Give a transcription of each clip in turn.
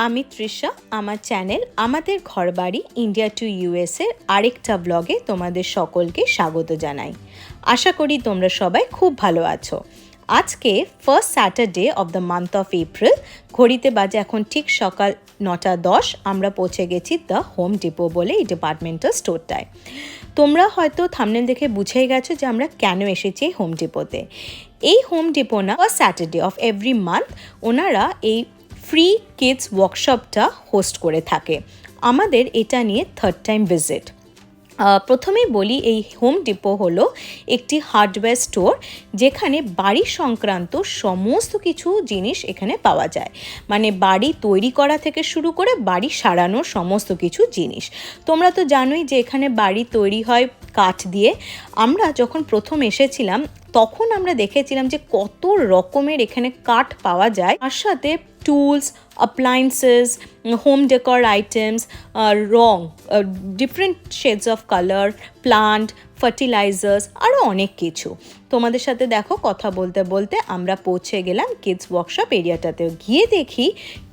আমি তৃষা, আমার চ্যানেল আমাদের ঘরবাড়ি ইন্ডিয়া টু ইউএসের আরেকটা ব্লগে তোমাদের সকলকে স্বাগত জানাই। আশা করি তোমরা সবাই খুব ভালো আছো। আজকে first Saturday of the month of April, ঘড়িতে বাজে এখন ঠিক সকাল 9:10। আমরা পৌঁছে গেছি দ্য হোম ডিপো বলে এই ডিপার্টমেন্টাল স্টোরটায়। তোমরা হয়তো থাম্বনেল দেখে বুঝেই গেছো যে আমরা কেন এসেছি হোম ডিপোতে। এই হোম ডিপো না, first Saturday of every month ওনারা এই ফ্রি কিডস ওয়ার্কশপটা হোস্ট করে থাকে। আমাদের এটা নিয়ে থার্ড টাইম ভিজিট। প্রথমেই বলি, এই হোম ডিপো হলো একটি হার্ডওয়্যার স্টোর, যেখানে বাড়ি সংক্রান্ত সমস্ত কিছু জিনিস এখানে পাওয়া যায়। মানে বাড়ি তৈরি করা থেকে শুরু করে বাড়ি সারানোর সমস্ত কিছু জিনিস। তোমরা তো জানোই যে এখানে বাড়ি তৈরি হয় কাঠ দিয়ে। আমরা যখন প্রথম এসেছিলাম তখন আমরা দেখেছিলাম যে কত রকমের এখানে কাঠ পাওয়া যায়, তার সাথে tools, appliances, home decor items, wrong, different shades of colour, plant, fertilisers, আরও অনেক কিছু। তোমাদের সাথে দেখো কথা বলতে বলতে আমরা পৌঁছে গেলাম কিডস ওয়ার্কশপ এরিয়াটাতে। গিয়ে দেখি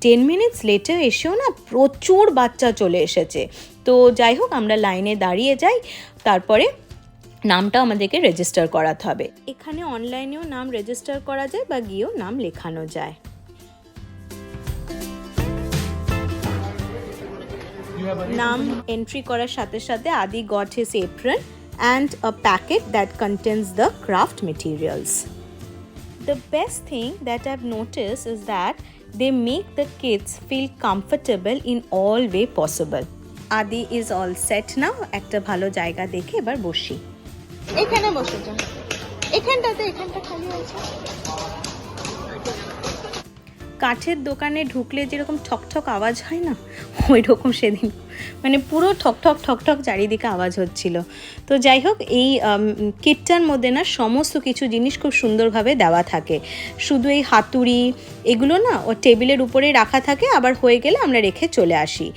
10 মিনিটস লেটে এসেও না প্রচুর বাচ্চা চলে এসেছে। তো যাই হোক, আমরা লাইনে দাঁড়িয়ে যাই, তারপরে নামটা আমাদেরকে রেজিস্টার করাতে হবে। এখানে অনলাইনেও নাম রেজিস্টার করা যায় বা গিয়েও নাম লেখানো যায়। নাম এন্ট্রি করার সাথে সাথে আদি goat his apron and a packet that contains the craft materials. The best thing that I've noticed is that they make the kids feel comfortable in all way possible. Adi is all set now. একটা ভালো জায়গা দেখে এবার বসি। এখানে বসে যাও, এখানটা খালি আছে। কাঠের দোকানে ঢুকলে যেরকম ঠকঠক আওয়াজ হয় না, ওই রকম সেদিন মানে পুরো ঠকঠক ঠকঠক চারিদিকে আওয়াজ হচ্ছিল। তো যাই হোক, এই কিটটার মধ্যে না সমস্ত কিছু জিনিস খুব সুন্দরভাবে দেওয়া থাকে। শুধু এই হাতুড়ি এগুলো না ও টেবিলের উপরেই রাখা থাকে, আবার হয়ে গেলে আমরা রেখে চলে আসি।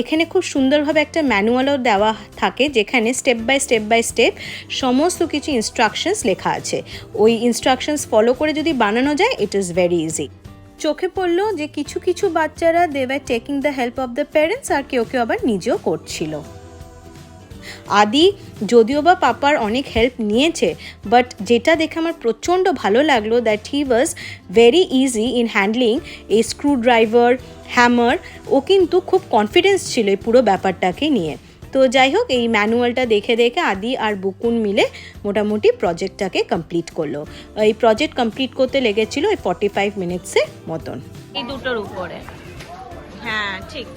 এখানে খুব সুন্দরভাবে একটা ম্যানুয়ালও দেওয়া থাকে, যেখানে স্টেপ বাই স্টেপ সমস্ত কিছু ইনস্ট্রাকশনস লেখা আছে। ওই ইনস্ট্রাকশনস ফলো করে যদি বানানো যায়, ইট ইজ ভেরি ইজি। চোখে পড়লো যে কিছু কিছু বাচ্চারা they were taking the help of the parents, আর কেউ কেউ আবার নিজেও করছিল। আদি যদিও বা পাপার অনেক হেল্প নিয়েছে, বাট যেটা দেখে আমার প্রচণ্ড ভালো লাগলো that he was very easy in handling এই স্ক্রু ড্রাইভার, হ্যামার। ও কিন্তু খুব কনফিডেন্স ছিল এই পুরো ব্যাপারটাকে নিয়ে। তো যাই হোক, এই ম্যানুয়ালটা দেখে দেখে আদি আর বুকুন মিলে মোটামুটি প্রজেক্টটাকে কমপ্লিট করলো। এই প্রজেক্ট কমপ্লিট করতে লেগেছিল 45 মিনিটসের মতন। এই দুটোর উপরে, হ্যাঁ ঠিক,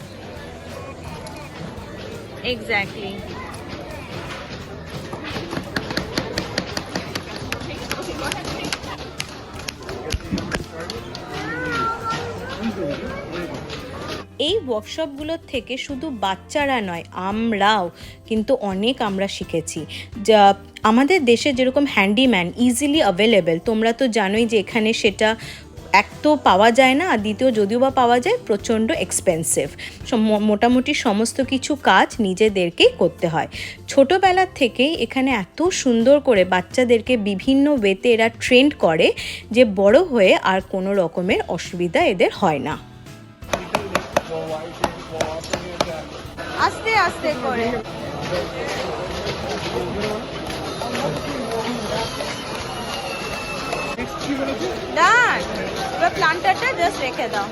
এক্স্যাক্টলি। এই ওয়ার্কশপগুলোর থেকে শুধু বাচ্চারা নয়, আমরাও কিন্তু আমরা শিখেছি। যা আমাদের দেশে যেরকম হ্যান্ডিম্যান ইজিলি অ্যাভেলেবেল, তোমরা তো জানোই যে এখানে সেটা এক তো পাওয়া যায় না, আর দ্বিতীয় যদিও বা পাওয়া যায় প্রচণ্ড এক্সপেন্সিভ। মোটামুটি সমস্ত কিছু কাজ নিজেদেরকেই করতে হয়। ছোটোবেলার থেকেই এখানে এত সুন্দর করে বাচ্চাদেরকে বিভিন্ন ওয়েতে এরা ট্রেন্ড করে যে বড় হয়ে আর কোনো রকমের অসুবিধা এদের হয় না। আস্তে আস্তে করে প্লান্টারটা জাস্ট রেখে দাও।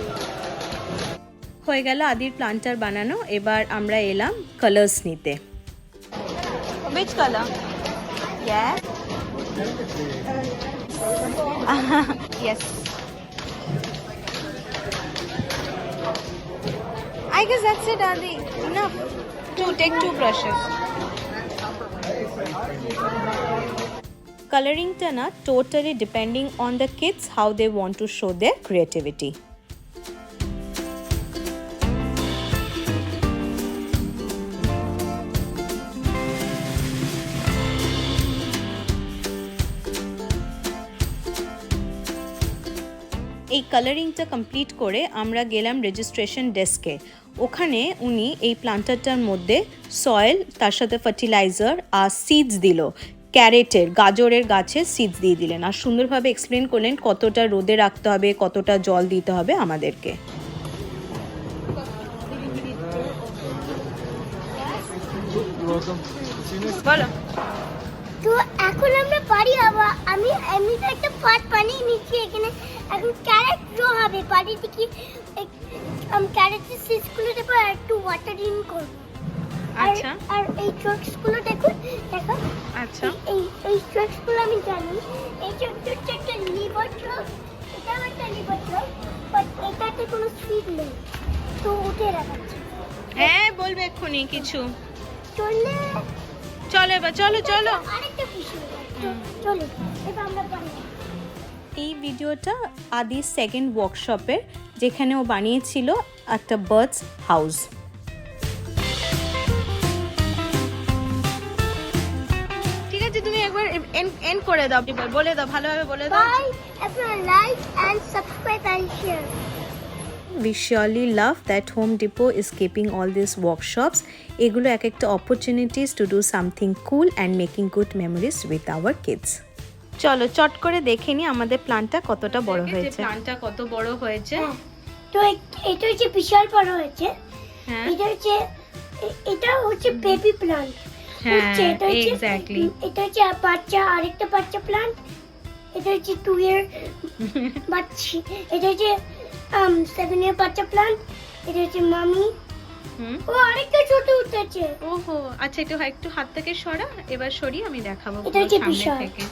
হয়ে গেল আদির প্লান্টার বানানো। এবার আমরা এলাম কালার্স নিতে। Which color? Yeah. Yes. I guess that's it, Adi. Enough to take 2 brushes. Coloring ta na totally depending on the kids how they want to show their creativity. এই কালারিংটা কমপ্লিট করে আমরা গেলাম registration ডেস্কে। ওখানে উনি এই প্লান্টারটার মধ্যে সয়েল, তার সাথে ফার্টিলাইজার আর সিডস দিল। ক্যারেটের, গাজরের গাছের সিডস দিয়ে দিলেন, আর সুন্দরভাবে এক্সপ্লেন করলেন কতটা রোদে রাখতে হবে, কতটা জল দিতে হবে আমাদেরকে। বলো। তো এখন আমরা পারি আবার আমি এমনিতে একটা পাট বানিয়ে নিচ্ছি এখানে। এখন ক্যারেট গ্রো হবে পানিতে কি ক্যারেটের সিডসগুলো দেবো আর একটু ওয়াটার ইন করবো। আচ্ছা আর এই ট্রাক্সগুলো দেখো। আচ্ছা এই ট্রাক্সগুলো আমি জানি। এই ট্রাক্টর হচ্ছে একটা লিভার ট্রাক, এটাও একটা লিভার ট্রাক, বাট এটাতে কোনো স্পিড নেই, তো উঠে রাখাচ্ছে। হ্যাঁ বলবে এক্ষুনি কিছু। চললে চলো এবার, চলো চলো। আরেকটা বিষয় চলো এবার আমরা পারি। এই ভিডিওটা আদির সেকেন্ড ওয়ার্কশপের, যেখানে ও বানিয়েছিল একটা বার্ডস হাউস। ঠিক আছে, তুমি একবার এন্ড করে দাও, বলে দাও, ভালোভাবে বলে দাও। বাই, আপনারা like and subscribe and share. We surely love that Home Depot is keeping all these workshops. এগুলো এক একটা opportunities to do something cool and making good memories with our kids. চলো চট করে দেখে নি আমাদের প্ল্যানটা কতটা বড় হয়েছে। প্ল্যানটা কত বড় হয়েছে। তো এটা হচ্ছে বিশাল বড় হয়েছে। হ্যাঁ এটা হচ্ছে বেবি প্লান্ট। হ্যাঁ এক্স্যাক্টলি। এটা হচ্ছে বাচ্চা, আরেকটা বাচ্চা প্লান্ট। এটা হচ্ছে 2 ইয়ার বাচ্চা। এটা হচ্ছে 7 ইয়ার বাচ্চা প্লান্ট। এটা হচ্ছে মামি। ও আরেকটা ছোট উঠেছে। ওহো আচ্ছা, একটু হাত থেকে সরা, এবার সরিয়ে আমি দেখাবো এটা হচ্ছে সামনে বিশাল। থেকে।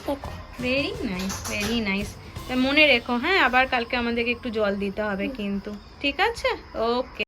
Very nice, very nice. মনে রেখো হ্যাঁ, আবার কালকে আমাদেরকে একটু জল দিতে হবে কিন্তু, ঠিক আছে? ওকে।